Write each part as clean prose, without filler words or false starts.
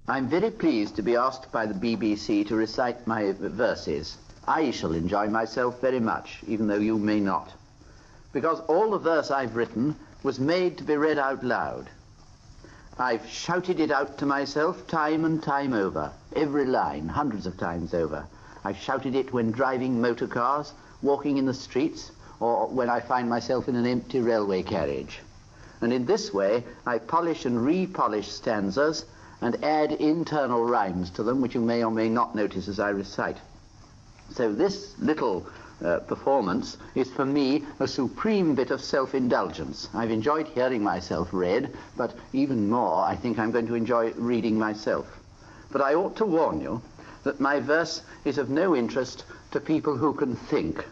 I'm very pleased to be asked by the BBC to recite my verses. I shall enjoy myself very much, even though you may not, because all the verse I've written was made to be read out loud. I've shouted it out to myself time and time over, every line, hundreds of times over. I've shouted it when driving motor cars, walking in the streets, or when I find myself in an empty railway carriage. And in this way, I polish and repolish stanzas and add internal rhymes to them, which you may or may not notice as I recite. So this little performance is for me a supreme bit of self-indulgence. I've enjoyed hearing myself read, but even more I think I'm going to enjoy reading myself. But I ought to warn you that my verse is of no interest to people who can think.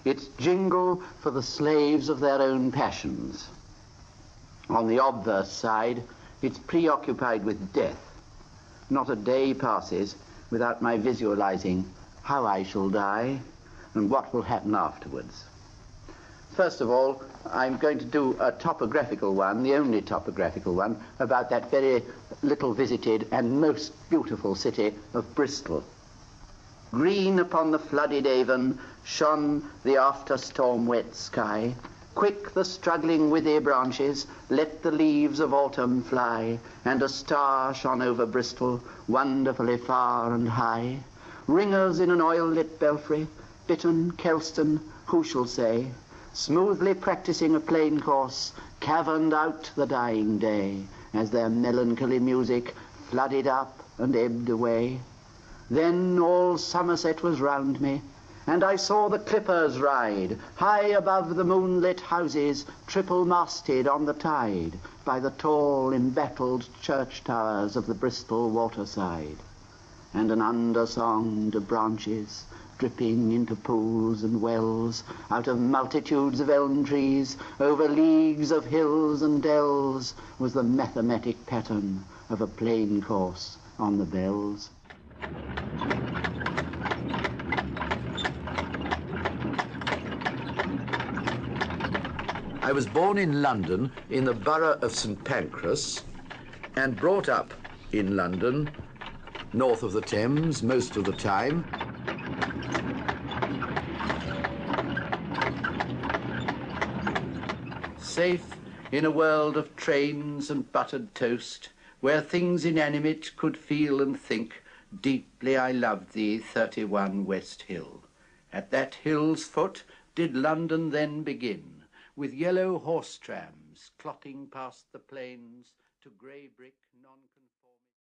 It's jingle for the slaves of their own passions. On the obverse side, it's preoccupied with death. Not a day passes without my visualizing how I shall die and what will happen afterwards. First of all, I'm going to do a topographical one, the only topographical one, about that very little visited and most beautiful city of Bristol. Green upon the flooded Avon shone the after-storm wet sky. Quick the struggling withy branches let the leaves of autumn fly, and a star shone over Bristol, wonderfully far and high. Ringers in an oil-lit belfry, Bitton, Kelston, who shall say, smoothly practising a plain course, caverned out the dying day, as their melancholy music flooded up and ebbed away. Then all Somerset was round me, and I saw the clippers ride, high above the moonlit houses, triple-masted on the tide, by the tall, embattled church towers of the Bristol waterside. And an undersong to branches, dripping into pools and wells, out of multitudes of elm trees, over leagues of hills and dells, was the mathematic pattern of a plain course on the bells. I was born in London in the borough of St Pancras and brought up in London, north of the Thames most of the time. Safe in a world of trains and buttered toast, where things inanimate could feel and think, deeply I loved thee, 31 West Hill. At that hill's foot did London then begin, with yellow horse trams clotting past the plains to grey brick non